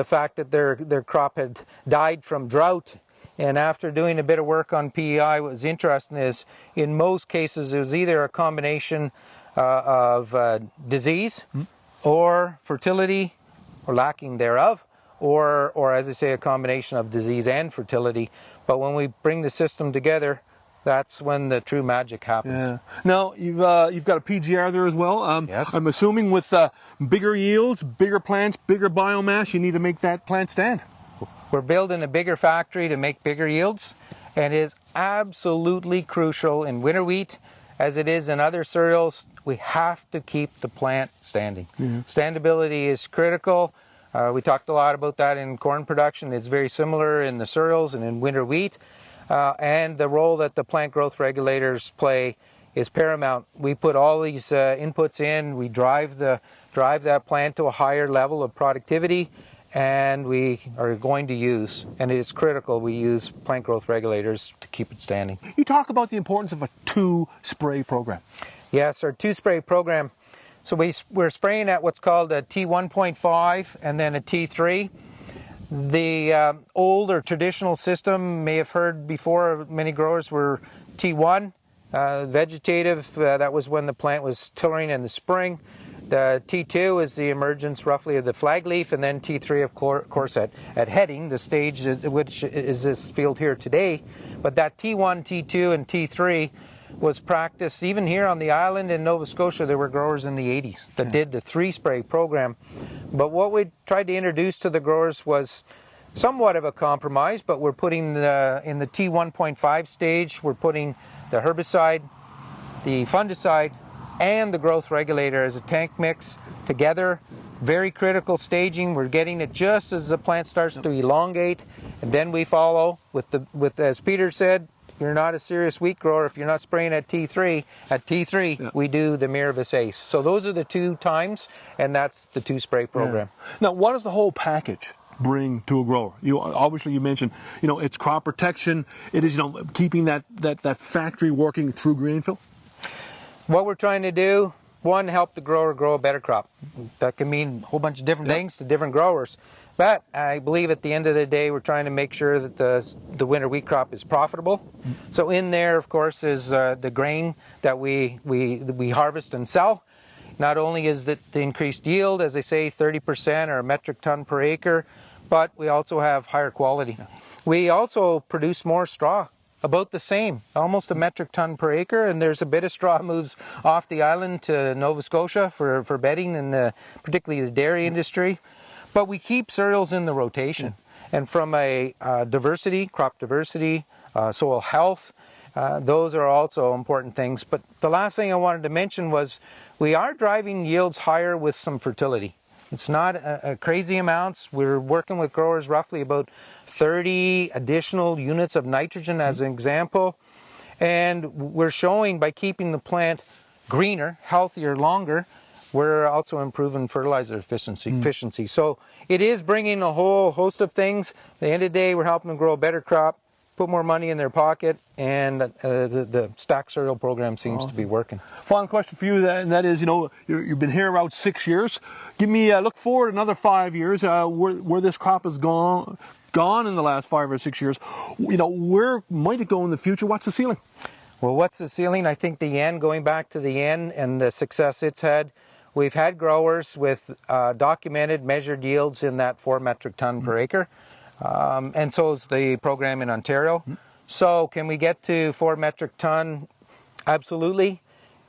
fact that their crop had died from drought. And after doing a bit of work on PEI, what was interesting is, in most cases, it was either a combination of disease or fertility or lacking thereof, or as I say, a combination of disease and fertility. But when we bring the system together, that's when the true magic happens. Yeah. Now, you've got a PGR there as well. Yes. I'm assuming with bigger yields, bigger plants, bigger biomass, you need to make that plant stand. We're building a bigger factory to make bigger yields, and it is absolutely crucial in winter wheat, as it is in other cereals. We have to keep the plant standing. Standability is critical. We talked a lot about that in corn production. It's very similar in the cereals and in winter wheat. And the role that the plant growth regulators play is paramount. We put all these inputs in. We drive that plant to a higher level of productivity, and we are going to use, and it is critical, we use plant growth regulators to keep it standing. You talk about the importance of a 2-spray program. Yes, our 2-spray program. So we're spraying at what's called a T1.5 and then a T3. The old or traditional system, may have heard before, many growers were T1, vegetative, that was when the plant was tillering in the spring. The T2 is the emergence roughly of the flag leaf, and then T3 of course at heading, the stage which is this field here today. But that T1, T2 and T3 was practiced even here on the island in Nova Scotia. There were growers in the 80s that did the 3-spray program. But what we tried to introduce to the growers was somewhat of a compromise, but we're putting in the T1.5 stage, we're putting the herbicide, the fungicide, and the growth regulator as a tank mix together. Very critical staging. We're getting it just as the plant starts to elongate, and then we follow with as Peter said, you're not a serious wheat grower if you're not spraying at T3. At T3, we do the Miravis Ace. So those are the 2 times, and that's the 2-spray program. Now, what does the whole package bring to a grower? You mentioned, it's crop protection. It is, keeping that factory working through grain-fill. What we're trying to do, one, help the grower grow a better crop. That can mean a whole bunch of different things to different growers. But I believe at the end of the day, we're trying to make sure that the winter wheat crop is profitable. So in there, of course, is the grain that we harvest and sell. Not only is it the increased yield, as they say, 30% or a metric ton per acre, but we also have higher quality. We also produce more straw, about the same, almost a metric ton per acre, and there's a bit of straw moves off the island to Nova Scotia for bedding and particularly the dairy industry. But we keep cereals in the rotation. And from a diversity, crop diversity, soil health, those are also important things. But the last thing I wanted to mention was we are driving yields higher with some fertility. It's not a crazy amounts. We're working with growers roughly about 30 additional units of nitrogen as an example. And we're showing by keeping the plant greener, healthier, longer, we're also improving fertilizer efficiency. So it is bringing a whole host of things. At the end of the day, we're helping them grow a better crop, put more money in their pocket, and the stack cereal program seems to be working. Final question for you, and that is, you've been here about 6 years. Give me look forward another 5 years, where this crop has gone in the last 5 or 6 years. Where might it go in the future? What's the ceiling? Well, what's the ceiling? I think the N, going back to the N and the success it's had, we've had growers with documented measured yields in that 4 metric ton per acre. And so is the program in Ontario. So can we get to 4 metric ton? Absolutely.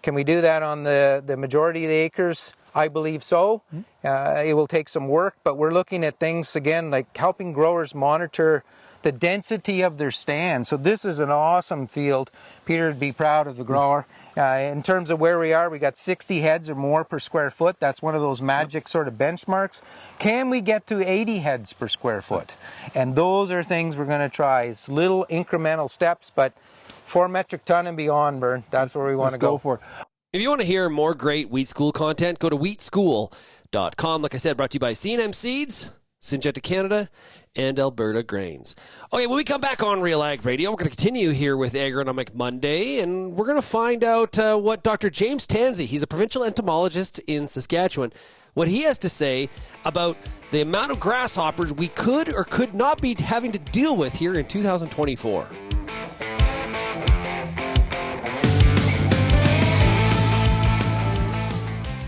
Can we do that on the majority of the acres? I believe so. It will take some work, but we're looking at things, again, like helping growers monitor the density of their stand. So this is an awesome field. Peter would be proud of the grower. In terms of where we are, we got 60 heads or more per square foot. That's one of those magic sort of benchmarks. Can we get to 80 heads per square foot? And those are things we're going to try. It's little incremental steps, but 4 metric ton and beyond, Bern, that's where we want to go for it. If you want to hear more great Wheat School content, go to wheatschool.com. Like I said, brought to you by C&M Seeds, Syngenta Canada, and Alberta Grains. Okay, when we come back on RealAg Radio, we're going to continue here with Agronomic Monday, and we're going to find out what Dr. James Tansey, he's a provincial entomologist in Saskatchewan, what he has to say about the amount of grasshoppers we could or could not be having to deal with here in 2024.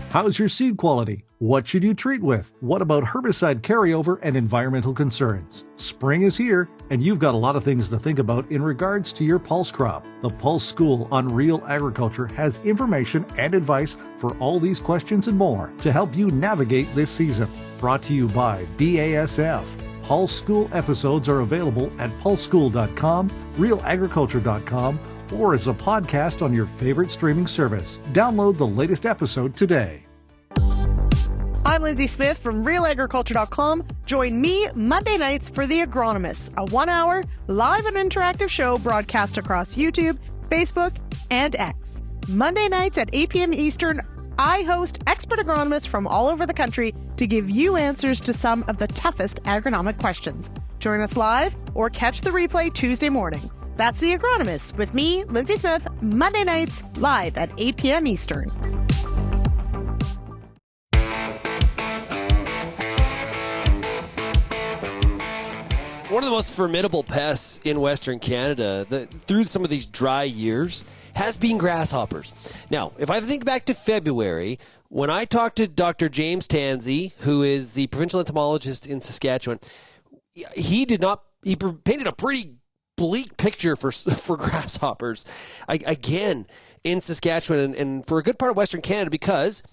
How's your seed quality? What should you treat with? What about herbicide carryover and environmental concerns? Spring is here, and you've got a lot of things to think about in regards to your pulse crop. The Pulse School on Real Agriculture has information and advice for all these questions and more to help you navigate this season. Brought to you by BASF. Pulse School episodes are available at pulseschool.com, realagriculture.com, or as a podcast on your favorite streaming service. Download the latest episode today. I'm Lindsay Smith from RealAgriculture.com. Join me Monday nights for The Agronomist, a 1-hour live and interactive show broadcast across YouTube, Facebook, and X. Monday nights at 8 p.m. Eastern, I host expert agronomists from all over the country to give you answers to some of the toughest agronomic questions. Join us live or catch the replay Tuesday morning. That's The Agronomist with me, Lindsay Smith, Monday nights live at 8 p.m. Eastern. One of the most formidable pests in Western Canada through some of these dry years has been grasshoppers. Now, if I think back to February, when I talked to Dr. James Tansey, who is the provincial entomologist in Saskatchewan, he painted a pretty bleak picture for grasshoppers, again, in Saskatchewan and for a good part of Western Canada, because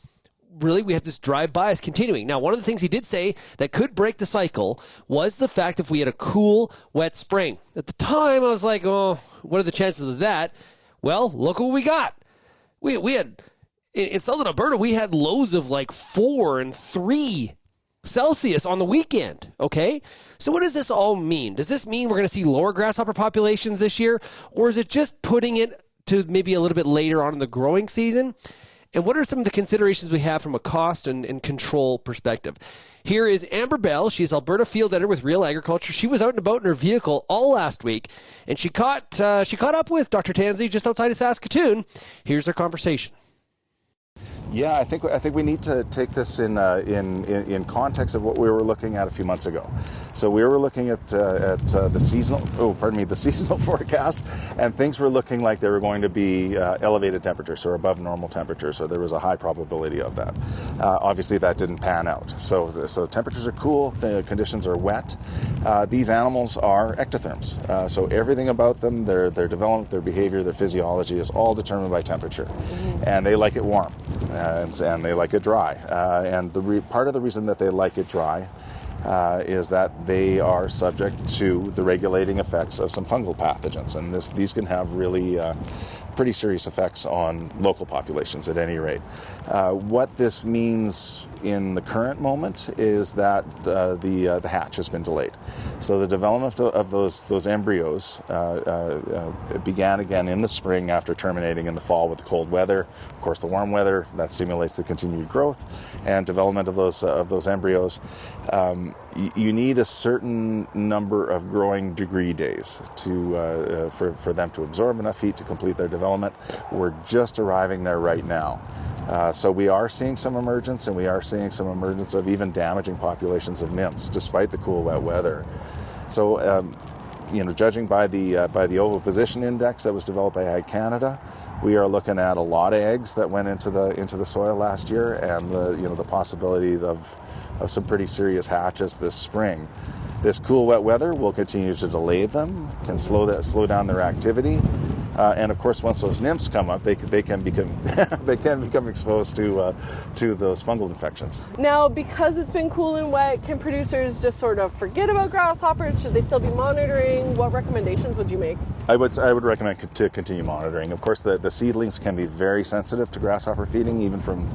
really we have this dry bias continuing. Now, one of the things he did say that could break the cycle was the fact if we had a cool, wet spring. At the time, I was like, oh, what are the chances of that? Well, look what we got. We had, in southern Alberta, we had lows of like 4 and 3 Celsius on the weekend, okay? So what does this all mean? Does this mean we're going to see lower grasshopper populations this year? Or is it just putting it to maybe a little bit later on in the growing season? And what are some of the considerations we have from a cost and control perspective? Here is Amber Bell. She's Alberta field editor with Real Agriculture. She was out and about in her vehicle all last week, and she caught up with Dr. Tansey just outside of Saskatoon. Here's their conversation. Yeah, I think we need to take this in context of what we were looking at a few months ago. So we were looking at the seasonal forecast, and things were looking like they were going to be elevated temperatures or above normal temperatures. So there was a high probability of that. Obviously, that didn't pan out. So temperatures are cool, the conditions are wet. These animals are ectotherms. So everything about them, their development, their behavior, their physiology is all determined by temperature, and they like it warm. And they like it dry. And part of the reason that they like it dry is that they are subject to the regulating effects of some fungal pathogens. And these can have really pretty serious effects on local populations at any rate. What this means in the current moment is that the hatch has been delayed. So the development of those embryos began again in the spring after terminating in the fall with the cold weather. Of course, the warm weather that stimulates the continued growth and development of those embryos. You need a certain number of growing degree days for them to absorb enough heat to complete their development. We're just arriving there right now. So we are seeing some emergence, and we are seeing some emergence of even damaging populations of nymphs, despite the cool, wet weather. So, judging by the oviposition index that was developed by Ag Canada, we are looking at a lot of eggs that went into the soil last year, and the possibility of some pretty serious hatches this spring. This cool, wet weather will continue to delay them, can slow down their activity. And of course, once those nymphs come up, they can become exposed to those fungal infections. Now, because it's been cool and wet, can producers just sort of forget about grasshoppers? Should they still be monitoring? What recommendations would you make? I would recommend to continue monitoring. Of course, the seedlings can be very sensitive to grasshopper feeding, even from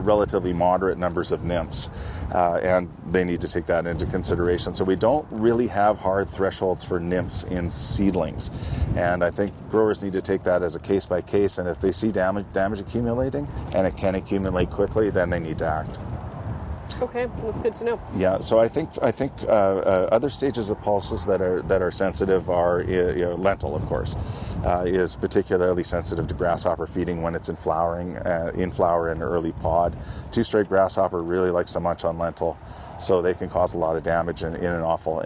relatively moderate numbers of nymphs, and they need to take that into consideration. So we don't really have hard thresholds for nymphs in seedlings, and I think growers need to take that as a case by case. And if they see damage accumulating, and it can accumulate quickly, then they need to act. Okay, that's good to know. Yeah, so I think other stages of pulses that are sensitive are lentil, of course, is particularly sensitive to grasshopper feeding when it's in flower and early pod. Two-stripe grasshopper really likes to munch on lentil, so they can cause a lot of damage in an awful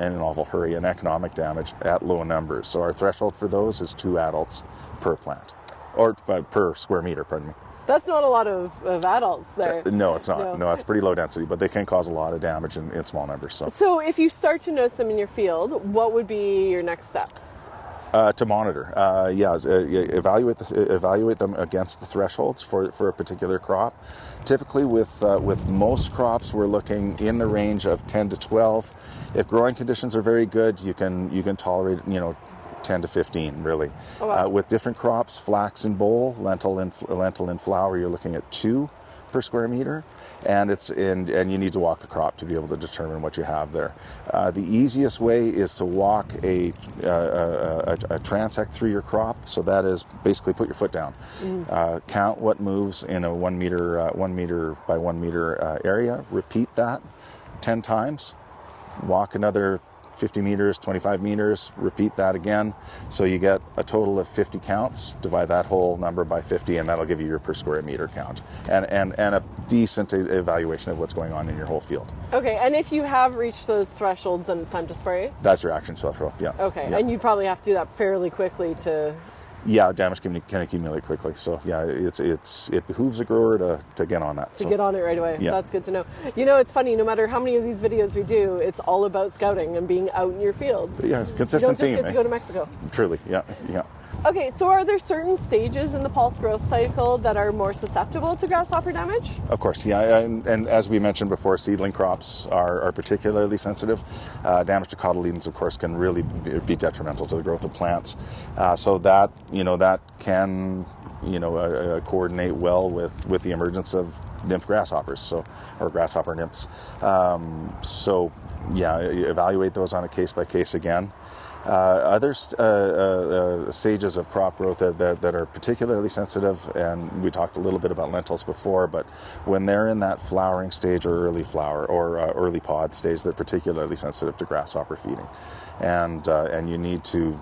hurry, and economic damage at low numbers. So our threshold for those is 2 adults per plant, or per square meter, pardon me. That's not a lot of adults there. No, it's not. No, it's pretty low density, but they can cause a lot of damage in small numbers. So if you start to notice them in your field, what would be your next steps? To monitor. Evaluate them against the thresholds for a particular crop. Typically with most crops, we're looking in the range of 10 to 12. If growing conditions are very good, you can tolerate 10 to 15, really. Oh, wow. With different crops, flax and boll, lentil and flour, you're looking at 2 per square meter, and you need to walk the crop to be able to determine what you have there. The easiest way is to walk a transect through your crop. So that is basically put your foot down, count what moves in a 1 meter by 1 meter area. Repeat that 10 times. Walk another 50 meters, 25 meters, repeat that again. So you get a total of 50 counts, divide that whole number by 50, and that'll give you your per square meter count. And a decent evaluation of what's going on in your whole field. Okay, and if you have reached those thresholds and it's time to spray? That's your action threshold, yeah. Okay, yeah. And you probably have to do that fairly quickly to... Yeah, damage can accumulate quickly. So yeah, it behooves a grower to get on that. To get on it right away. Yeah. That's good to know. It's funny, no matter how many of these videos we do, it's all about scouting and being out in your field. Yeah, it's a consistent theme. You don't just get to go to Mexico. Truly, yeah. Okay, so are there certain stages in the pulse growth cycle that are more susceptible to grasshopper damage? Of course, yeah, and as we mentioned before, seedling crops are particularly sensitive. Damage to cotyledons, of course, can really be detrimental to the growth of plants. So that can coordinate well with the emergence of nymph grasshoppers, or grasshopper nymphs. So yeah, evaluate those on a case by case again. Other stages of crop growth that are particularly sensitive, and we talked a little bit about lentils before, but when they're in that flowering stage or early flower or early pod stage, they're particularly sensitive to grasshopper feeding. And you need to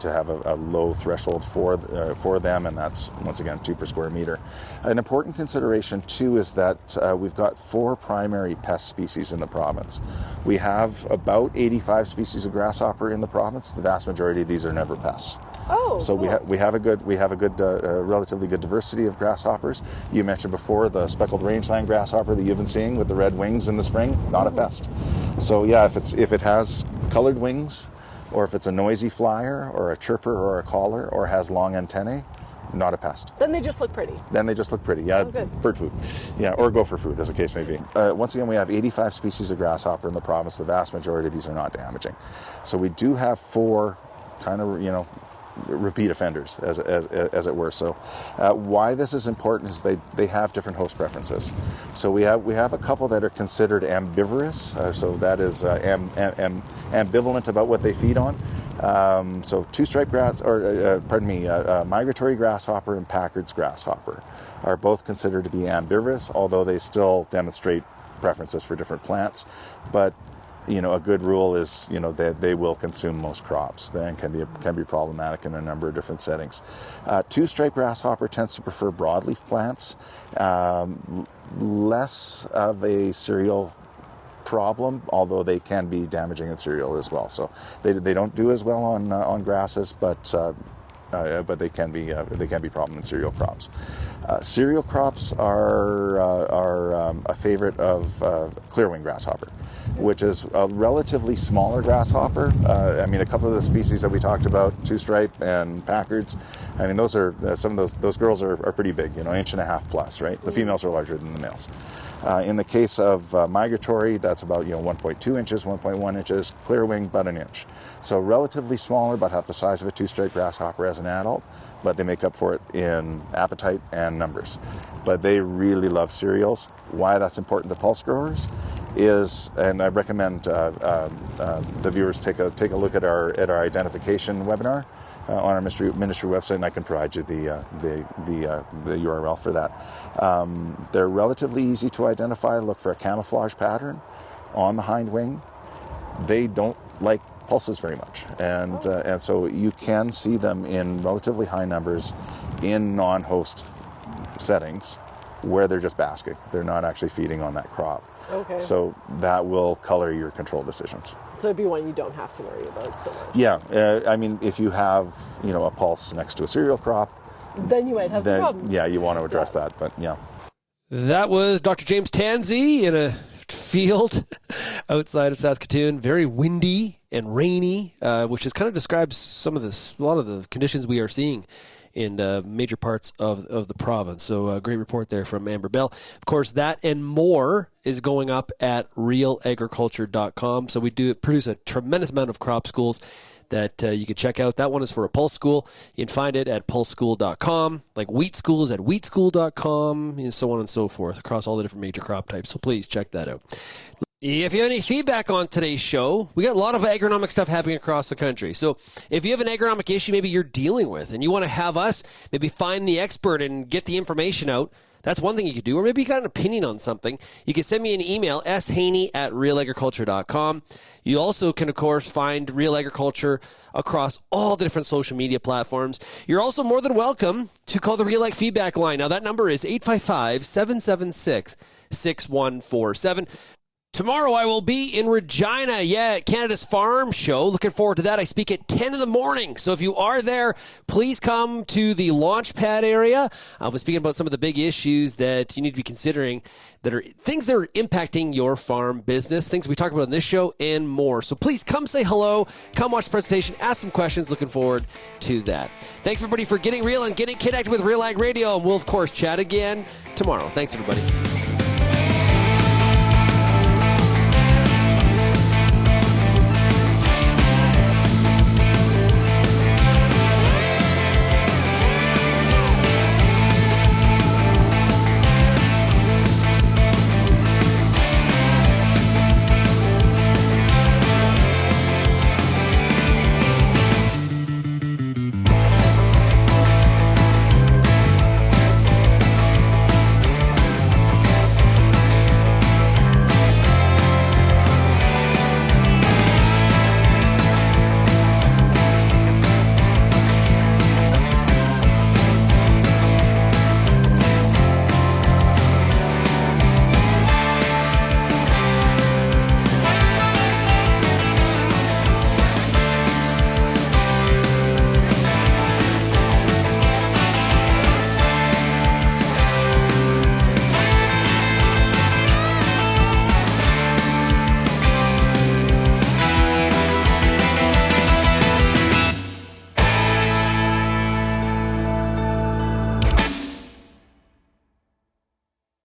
have a low threshold for them, and that's once again 2 per square meter. An important consideration too is that we've got 4 primary pest species in the province. We have about 85 species of grasshopper in the province. The vast majority of these are never pests. Oh, so cool. we have a relatively good diversity of grasshoppers. You mentioned before the speckled rangeland grasshopper that you've been seeing with the red wings in the spring, not a pest. So yeah, if it has colored wings, or if it's a noisy flyer, or a chirper, or a caller, or has long antennae, not a pest. Then they just look pretty. Yeah, good. Bird food. Yeah, or gopher food, as the case may be. Once again, we have 85 species of grasshopper in the province. The vast majority of these are not damaging. So we do have 4 kind of, repeat offenders, as it were. So why this is important is they have different host preferences. So we have a couple that are considered ambivorous, so that is ambivalent about what they feed on. So two-striped migratory grasshopper and Packard's grasshopper are both considered to be ambivorous, although they still demonstrate preferences for different plants. But a good rule is, that they will consume most crops. Then can be problematic in a number of different settings. Two-striped grasshopper tends to prefer broadleaf plants, less of a cereal problem, although they can be damaging in cereal as well. So they don't do as well on grasses, but they can be a problem in cereal crops. Cereal crops are a favorite of clearwing grasshopper, which is a relatively smaller grasshopper. A couple of the species that we talked about, two-stripe and Packards, those are some of those girls are pretty big, 1.5 inches plus, right? The females are larger than the males. In the case of migratory, that's about 1.2 inches, 1.1 inches. Clearwing, about 1 inch. So relatively smaller, about half the size of a two-striped grasshopper as an adult, but they make up for it in appetite and numbers. But they really love cereals. Why that's important to pulse growers is, and I recommend the viewers take a look at our identification webinar on our ministry website, and I can provide you the URL for that. They're relatively easy to identify. Look for a camouflage pattern on the hind wing. They don't like pulses very much, and so you can see them in relatively high numbers in non-host settings where they're just basking. They're not actually feeding on that crop. Okay. So that will color your control decisions. So it'd be one you don't have to worry about so much. Yeah, if you have a pulse next to a cereal crop, then you might have some problems. Yeah, you want to address that, but yeah. That was Dr. James Tansey in a field outside of Saskatoon, very windy and rainy, which kind of describes a lot of the conditions we are seeing in major parts of the province. So a great report there from Amber Bell. Of course, that and more is going up at RealAgriculture.com. So we produce a tremendous amount of crop schools that you can check out. That one is for a pulse school. You can find it at pulseschool.com, like wheat schools at wheatschool.com, and so on and so forth across all the different major crop types. So please check that out. If you have any feedback on today's show, we got a lot of agronomic stuff happening across the country. So if you have an agronomic issue maybe you're dealing with and you want to have us maybe find the expert and get the information out, that's one thing you could do. Or maybe you got an opinion on something. You can send me an email, shaney@realagriculture.com. You also can, of course, find Real Agriculture across all the different social media platforms. You're also more than welcome to call the RealAg feedback line. Now, that number is 855-776-6147. Tomorrow I will be in Regina, at Canada's Farm Show. Looking forward to that. I speak at 10 in the morning. So if you are there, please come to the launch pad area. I'll be speaking about some of the big issues that you need to be considering that are things that are impacting your farm business, things we talk about on this show and more. So please come say hello, come watch the presentation, ask some questions. Looking forward to that. Thanks everybody for getting real and getting connected with RealAg Radio. And we'll of course chat again tomorrow. Thanks everybody.